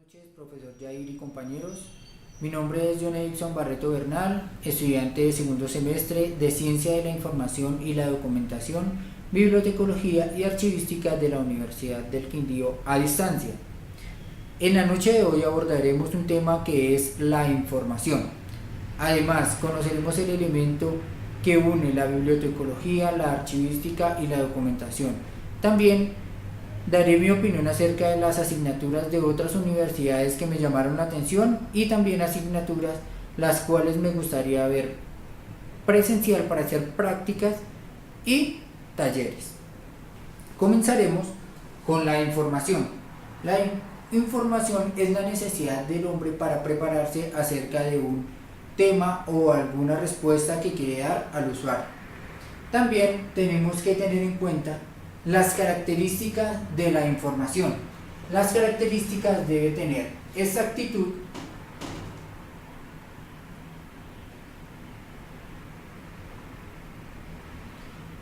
noches, profesor Jair y compañeros. Mi nombre es John Edson Barreto Bernal, estudiante de segundo semestre de Ciencia de la Información y la Documentación, Bibliotecología y Archivística de la Universidad del Quindío a distancia. En la noche de hoy abordaremos un tema que es la información. Además, conoceremos el elemento que une la bibliotecología, la archivística y la documentación. También daré mi opinión acerca de las asignaturas de otras universidades que me llamaron la atención y también asignaturas las cuales me gustaría ver presencial para hacer prácticas y talleres. Comenzaremos con la información. La información es la necesidad del hombre para prepararse acerca de un tema o alguna respuesta que quiere dar al usuario. También tenemos que tener en cuenta las características de la información. Las características debe tener exactitud,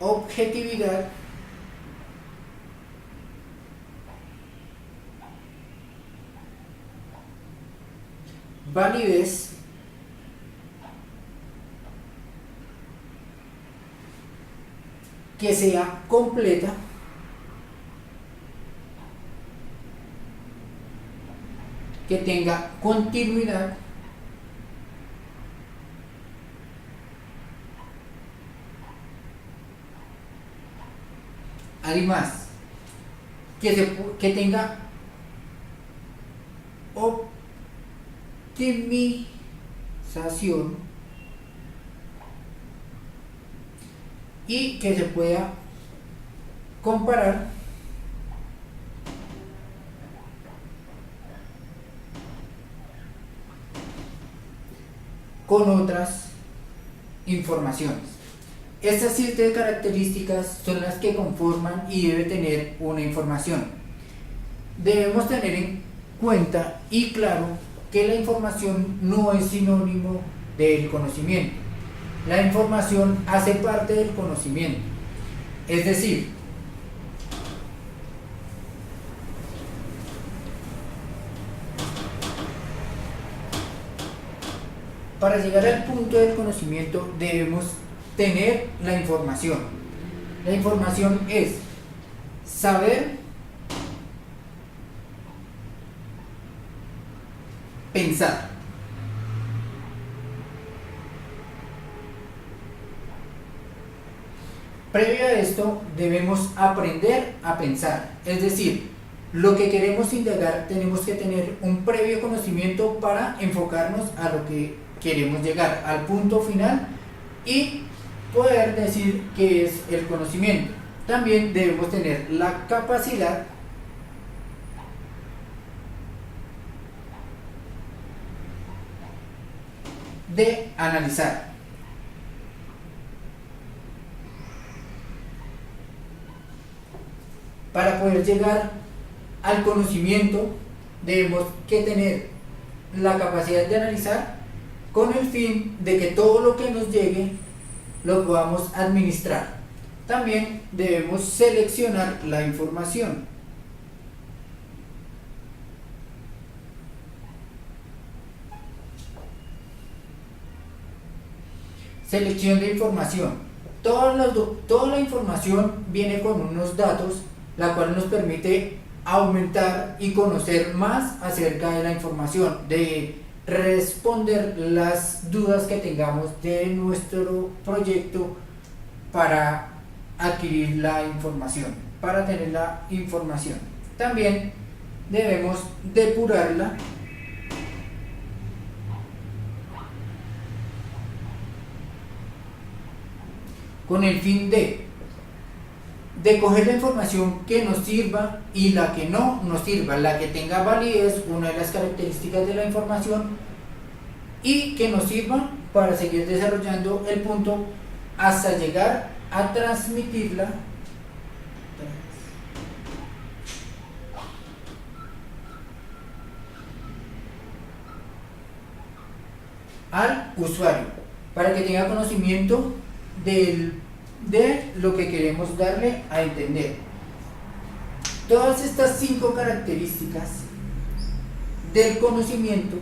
objetividad, validez, que sea completa, que tenga continuidad, además que tenga optimización y que se pueda comparar con otras informaciones. Estas 7 características son las que conforman y debe tener una información. Debemos tener en cuenta y claro que la información no es sinónimo del conocimiento. La información hace parte del conocimiento. Es decir, para llegar al punto del conocimiento debemos tener la información. La información es saber, pensar. Previo a esto debemos aprender a pensar, es decir, lo que queremos indagar tenemos que tener un previo conocimiento para enfocarnos a lo que queremos llegar, al punto final y poder decir qué es el conocimiento. También debemos tener la capacidad de analizar. Para poder llegar al conocimiento debemos que tener la capacidad de analizar con el fin de que todo lo que nos llegue lo podamos administrar. También debemos seleccionar la información. Selección de información. Toda la información viene con unos datos, la cual nos permite aumentar y conocer más acerca de la información, de responder las dudas que tengamos de nuestro proyecto para adquirir la información, para tener la información. También debemos depurarla con el fin de coger la información que nos sirva y la que no nos sirva, la que tenga validez, una de las características de la información, y que nos sirva para seguir desarrollando el punto hasta llegar a transmitirla al usuario, para que tenga conocimiento de lo que queremos darle a entender. Todas estas 5 características del conocimiento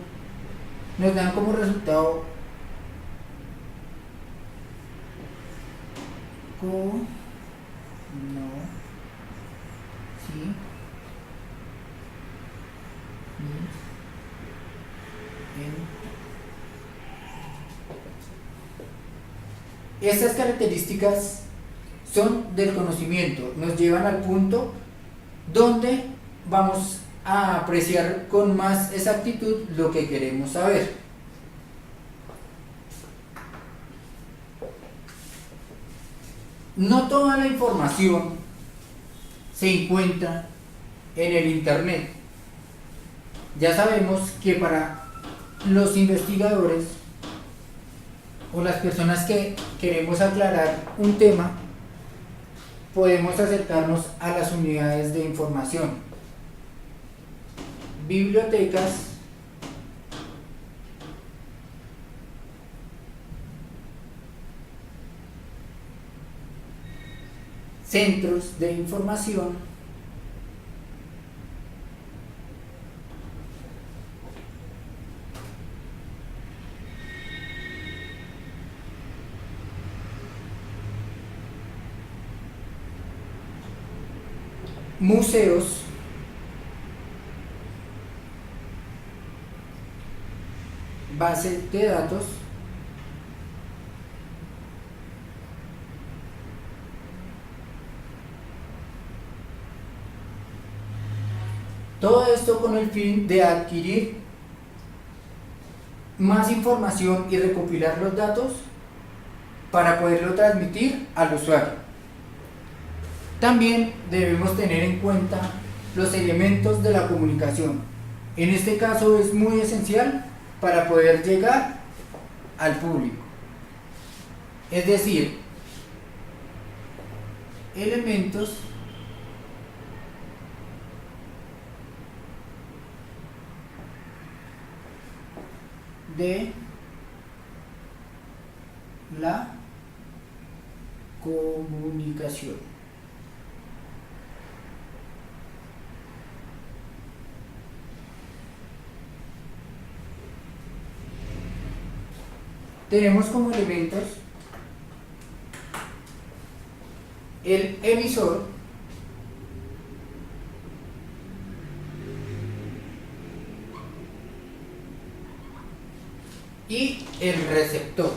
nos dan como resultado Estas características son del conocimiento, nos llevan al punto donde vamos a apreciar con más exactitud lo que queremos saber. No toda la información se encuentra en el Internet. Ya sabemos que para los investigadores o las personas que queremos aclarar un tema, podemos acercarnos a las unidades de información, bibliotecas, centros de información, museos, bases de datos, todo esto con el fin de adquirir más información y recopilar los datos para poderlo transmitir al usuario. También debemos tener en cuenta los elementos de la comunicación. En este caso es muy esencial para poder llegar al público. Es decir, elementos de la comunicación. Tenemos como elementos el emisor, y el receptor.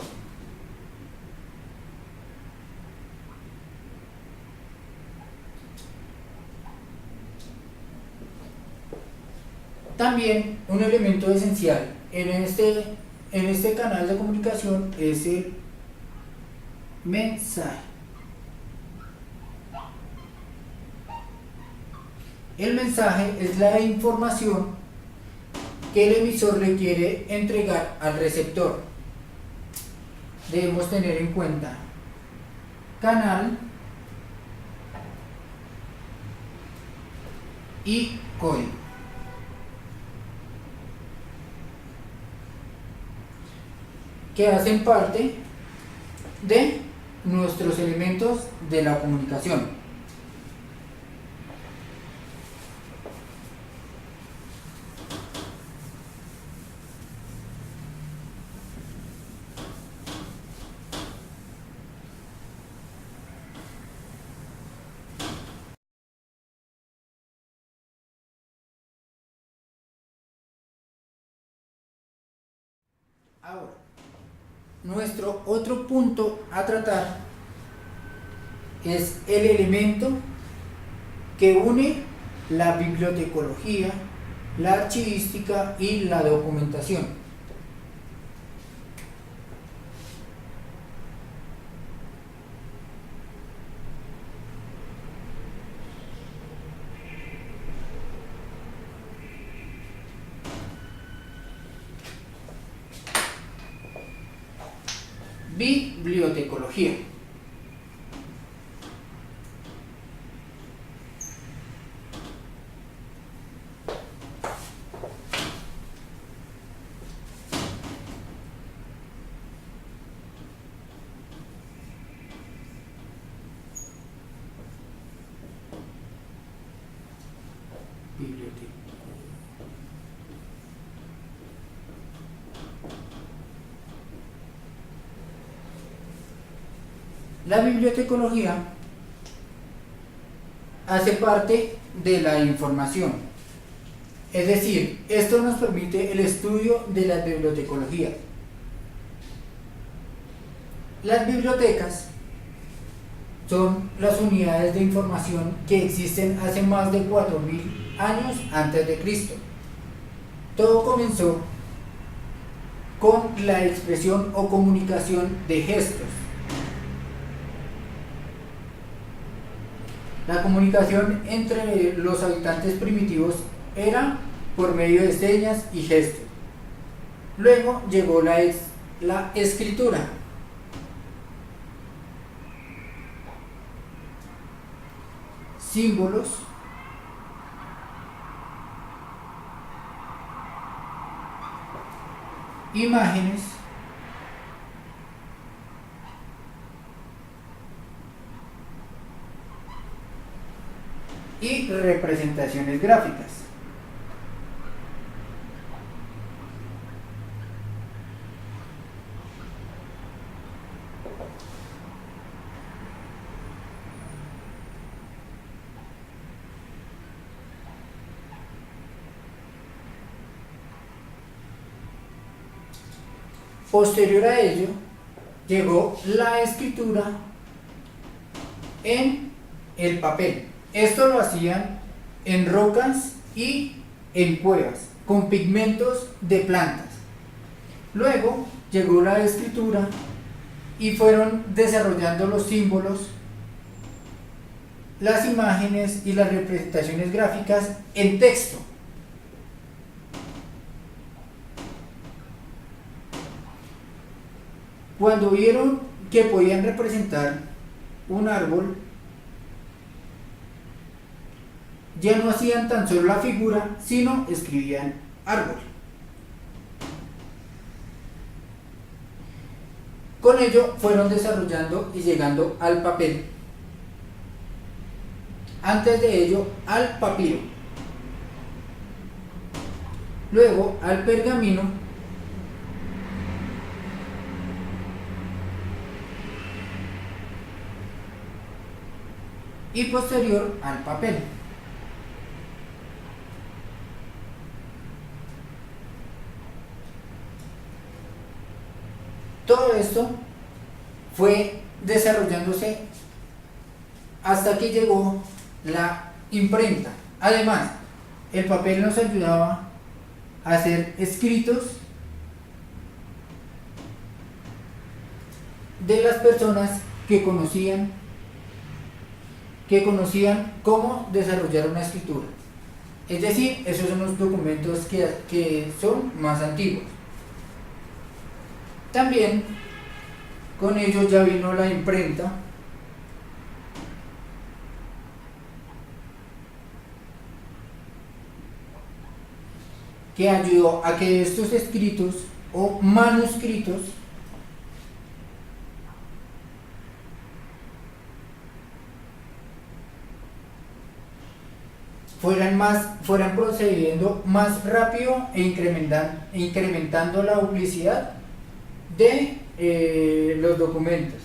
También un elemento esencial en este canal de comunicación es el mensaje. El mensaje es la información que el emisor le quiere entregar al receptor. Debemos tener en cuenta canal y código. Que hacen parte de nuestros elementos de la comunicación. Ahora, nuestro otro punto a tratar es el elemento que une la bibliotecología, la archivística y la documentación. Bibliotecología. La bibliotecología hace parte de la información, es decir, esto nos permite el estudio de la bibliotecología. Las bibliotecas son las unidades de información que existen hace más de 4000 años antes de Cristo. Todo comenzó con la expresión o comunicación de gestos. La comunicación entre los habitantes primitivos era por medio de señas y gestos. Luego llegó la escritura. Símbolos, imágenes, y representaciones gráficas. Posterior a ello, llegó la escritura en el papel. Esto lo hacían en rocas y en cuevas, con pigmentos de plantas. Luego llegó la escritura y fueron desarrollando los símbolos, las imágenes y las representaciones gráficas en texto. Cuando vieron que podían representar un árbol, ya no hacían tan solo la figura, sino escribían árbol. Con ello fueron desarrollando y llegando al papel. Antes de ello, al papiro. Luego al pergamino. Y posterior al papel. Todo esto fue desarrollándose hasta que llegó la imprenta. Además, el papel nos ayudaba a hacer escritos de las personas que conocían cómo desarrollar una escritura. Es decir, esos son los documentos que son más antiguos. También con ello ya vino la imprenta, que ayudó a que estos escritos o manuscritos fueran procediendo más rápido e incrementando la publicidad de los documentos.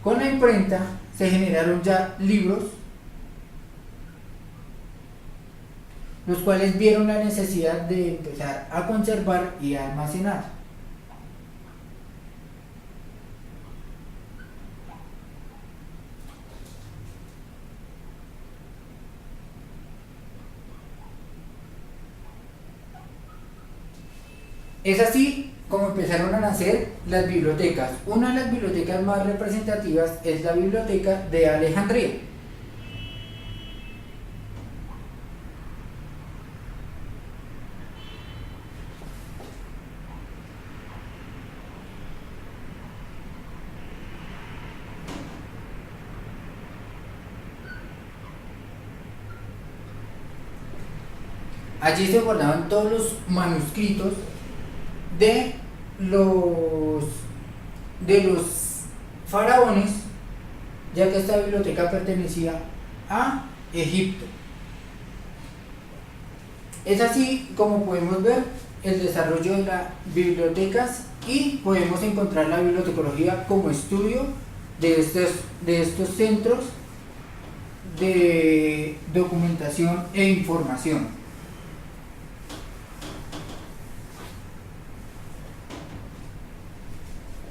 Con la imprenta se generaron ya libros, los cuales vieron la necesidad de empezar a conservar y a almacenar. Es así como empezaron a nacer las bibliotecas. Una de las bibliotecas más representativas es la Biblioteca de Alejandría. Allí se guardaban todos los manuscritos de los faraones, ya que esta biblioteca pertenecía a Egipto. Es así como podemos ver el desarrollo de las bibliotecas y podemos encontrar la bibliotecología como estudio de estos centros de documentación e información.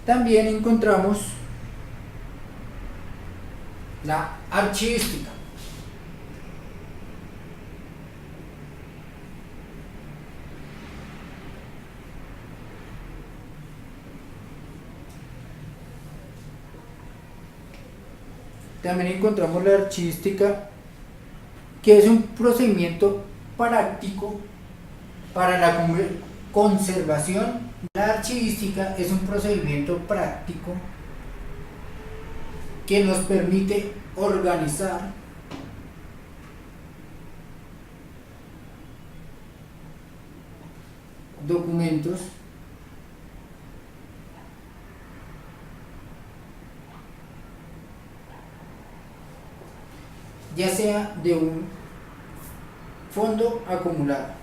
También encontramos la archivística. También encontramos la archivística, que es un procedimiento práctico para la conservación. La archivística es un procedimiento práctico que nos permite organizar documentos ya sea de un fondo acumulado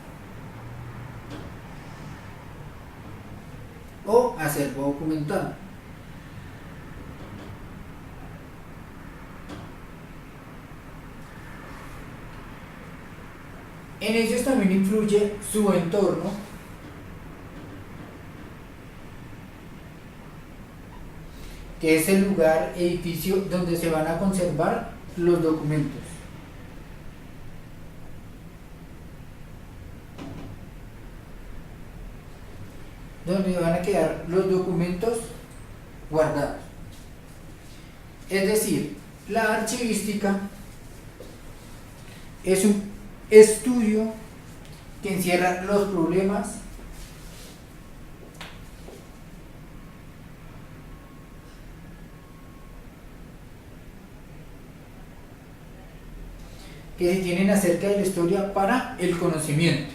o acervo documental. En ellos también influye su entorno, que es el lugar, edificio donde se van a conservar los documentos. Donde van a quedar los documentos guardados. Es decir, la archivística es un estudio que encierra los problemas que se tienen acerca de la historia para el conocimiento.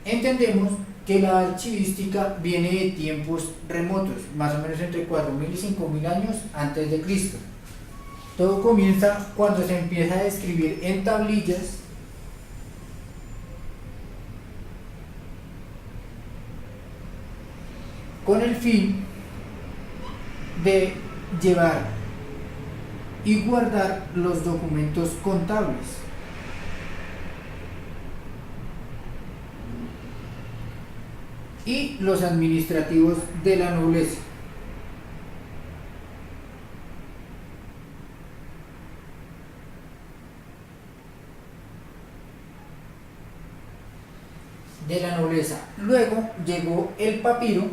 Entendemos que la archivística viene de tiempos remotos, más o menos entre 4.000 y 5.000 años antes de Cristo. Todo comienza cuando se empieza a escribir en tablillas con el fin de llevar y guardar los documentos contables. Y los administrativos de la nobleza. Luego llegó el papiro,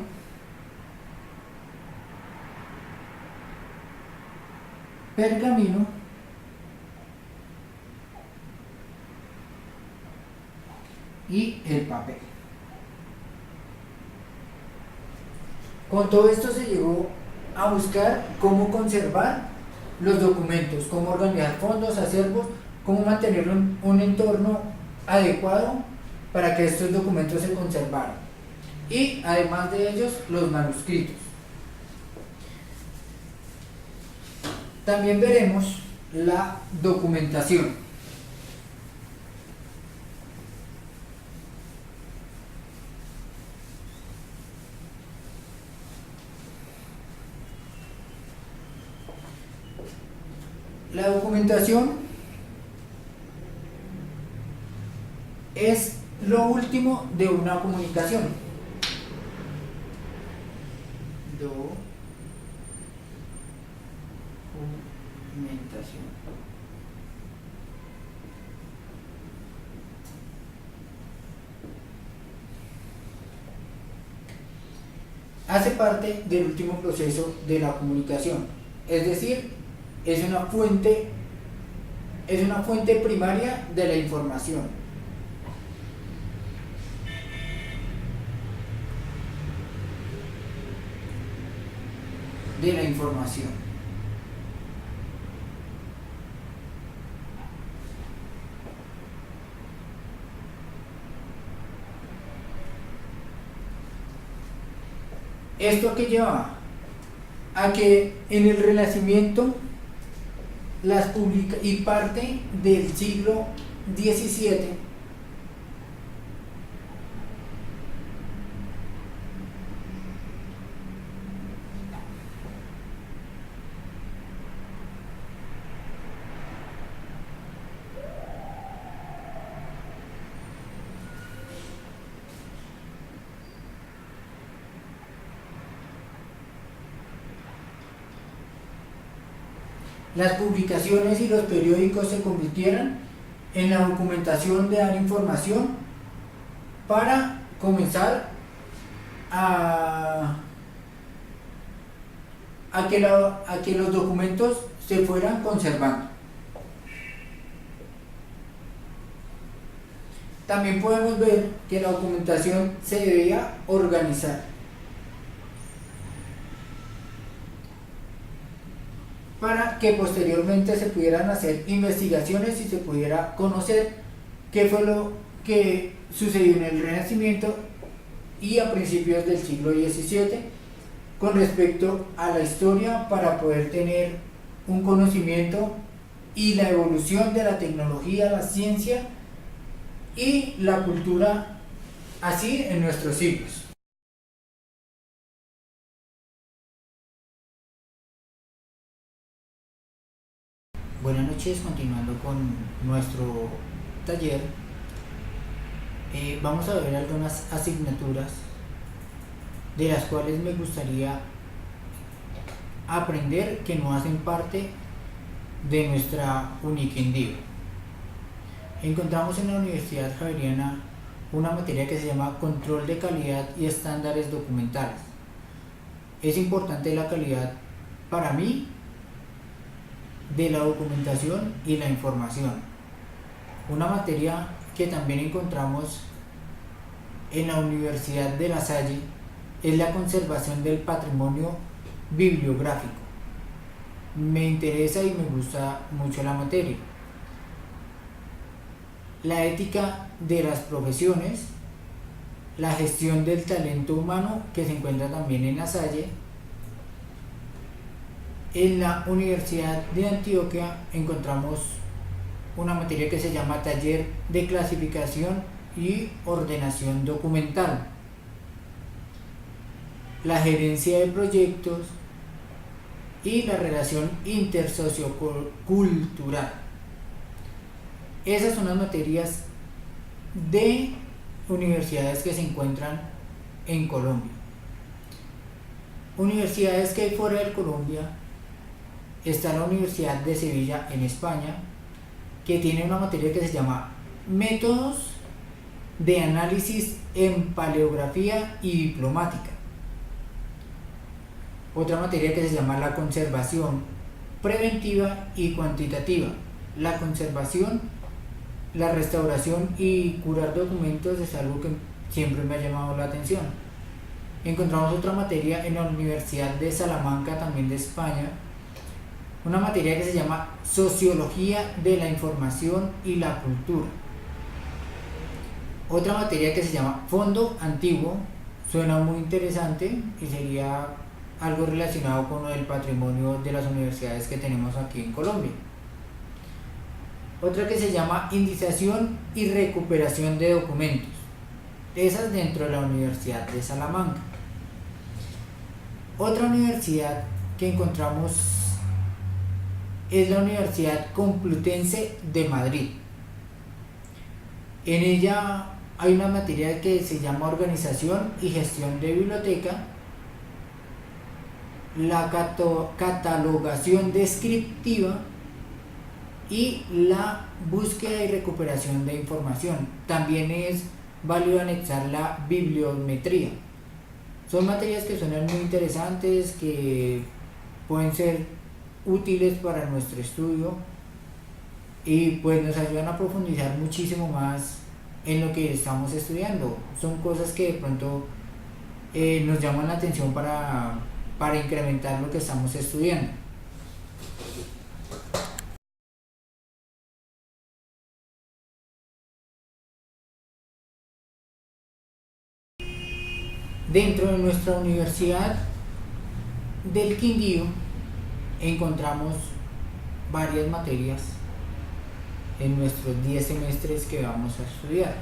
pergamino y el papel. Con todo esto se llegó a buscar cómo conservar los documentos, cómo organizar fondos, acervos, cómo mantener un entorno adecuado para que estos documentos se conservaran. Y además de ellos, los manuscritos. También veremos la documentación. La documentación es lo último de una comunicación. Documentación. Hace parte del último proceso de la comunicación, es decir, es una fuente primaria de la información. ¿Esto a qué lleva? A que en el Renacimiento y parte del siglo XVII las publicaciones y los periódicos se convirtieran en la documentación de dar información para comenzar a que los documentos se fueran conservando. También podemos ver que la documentación se debía organizar para que posteriormente se pudieran hacer investigaciones y se pudiera conocer qué fue lo que sucedió en el Renacimiento y a principios del siglo XVII con respecto a la historia, para poder tener un conocimiento y la evolución de la tecnología, la ciencia y la cultura así en nuestros siglos. Buenas noches, continuando con nuestro taller, vamos a ver algunas asignaturas de las cuales me gustaría aprender que no hacen parte de nuestra Uniquindío. Encontramos en la Universidad Javeriana una materia que se llama Control de Calidad y Estándares Documentales. Es importante la calidad para mí de la documentación y la información. Una materia que también encontramos en la Universidad de La Salle es la conservación del patrimonio bibliográfico. Me interesa y me gusta mucho la materia. La ética de las profesiones, la gestión del talento humano, que se encuentra también en La Salle. En la Universidad de Antioquia encontramos una materia que se llama Taller de Clasificación y Ordenación Documental, la gerencia de proyectos y la relación intersociocultural. Esas son las materias de universidades que se encuentran en Colombia. Universidades que hay fuera de Colombia: está la Universidad de Sevilla en España, que tiene una materia que se llama Métodos de Análisis en Paleografía y Diplomática. Otra materia que se llama la conservación preventiva y cuantitativa. La conservación, la restauración y curar documentos es algo que siempre me ha llamado la atención. Encontramos otra materia en la Universidad de Salamanca, también de España, una materia que se llama Sociología de la Información y la Cultura. Otra materia que se llama Fondo Antiguo, suena muy interesante y sería algo relacionado con el patrimonio de las universidades que tenemos aquí en Colombia. Otra que se llama Indización y Recuperación de Documentos, esas dentro de la Universidad de Salamanca. Otra universidad que encontramos es la Universidad Complutense de Madrid. En ella hay una materia que se llama Organización y Gestión de Biblioteca, la catalogación descriptiva y la búsqueda y recuperación de información. También es válido anexar la bibliometría. Son materias que suenan muy interesantes, que pueden ser útiles para nuestro estudio y pues nos ayudan a profundizar muchísimo más en lo que estamos estudiando. Son cosas que de pronto nos llaman la atención para incrementar lo que estamos estudiando. Dentro de nuestra Universidad del Quindío encontramos varias materias en nuestros 10 semestres que vamos a estudiar.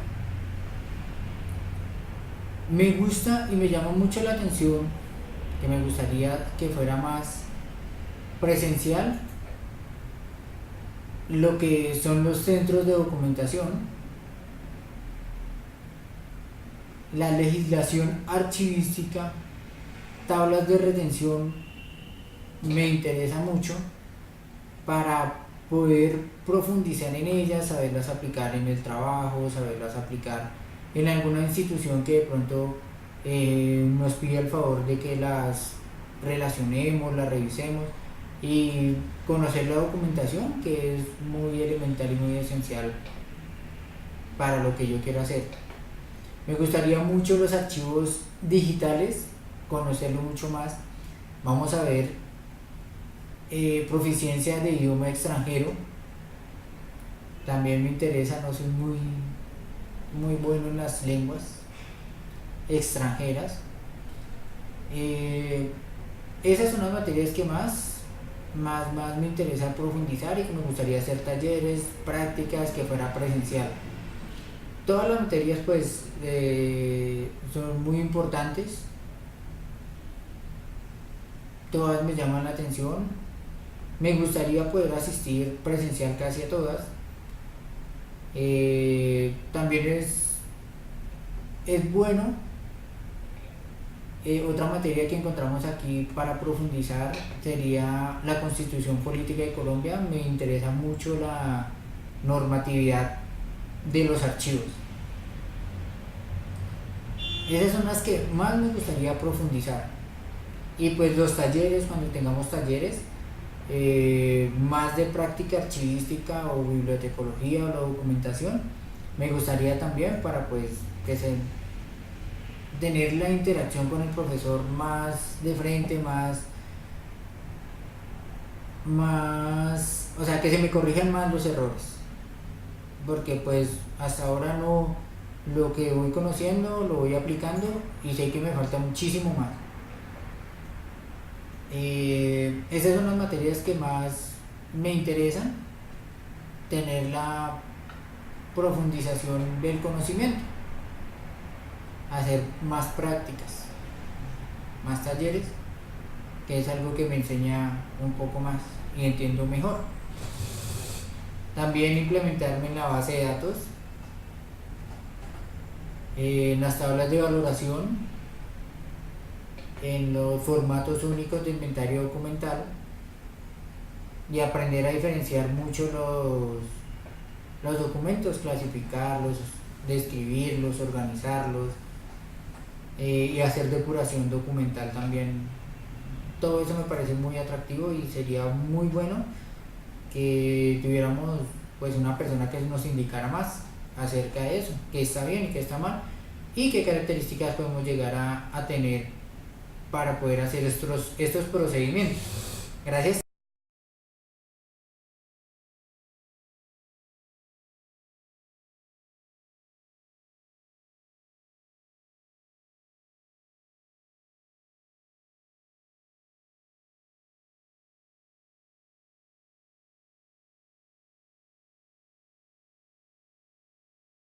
Me gusta y me llama mucho la atención, que me gustaría que fuera más presencial, lo que son los centros de documentación, la legislación archivística, tablas de retención, me interesa mucho, para poder profundizar en ellas, saberlas aplicar en el trabajo, saberlas aplicar en alguna institución que de pronto nos pide el favor de que las relacionemos, las revisemos y conocer la documentación, que es muy elemental y muy esencial para lo que yo quiero hacer. Me gustaría mucho los archivos digitales, conocerlo mucho más. Vamos a ver proficiencia de idioma extranjero. También me interesa, no soy muy bueno en las lenguas extranjeras. Esas son las materias que más me interesa profundizar y que me gustaría hacer talleres, prácticas, que fuera presencial. Todas las materias pues son muy importantes, todas me llaman la atención, me gustaría poder asistir presencial casi a todas. También es bueno. Otra materia que encontramos aquí para profundizar sería la Constitución Política de Colombia. Me interesa mucho la normatividad de los archivos. Esas son las que más me gustaría profundizar. Y pues los talleres, cuando tengamos talleres, más de práctica archivística o bibliotecología o la documentación, me gustaría también para pues tener la interacción con el profesor más de frente, o sea, que se me corrijan más los errores, porque pues hasta ahora no, lo que voy conociendo lo voy aplicando y sé que me falta muchísimo más. Esas son las materias que más me interesan, tener la profundización del conocimiento, hacer más prácticas, más talleres, que es algo que me enseña un poco más y entiendo mejor. También implementarme en la base de datos, en las tablas de valoración, en los formatos únicos de inventario documental y aprender a diferenciar mucho los documentos, clasificarlos, describirlos, organizarlos y hacer depuración documental también. Todo eso me parece muy atractivo y sería muy bueno que tuviéramos pues una persona que nos indicara más acerca de eso, qué está bien y qué está mal y qué características podemos llegar a tener para poder hacer estos procedimientos. Gracias.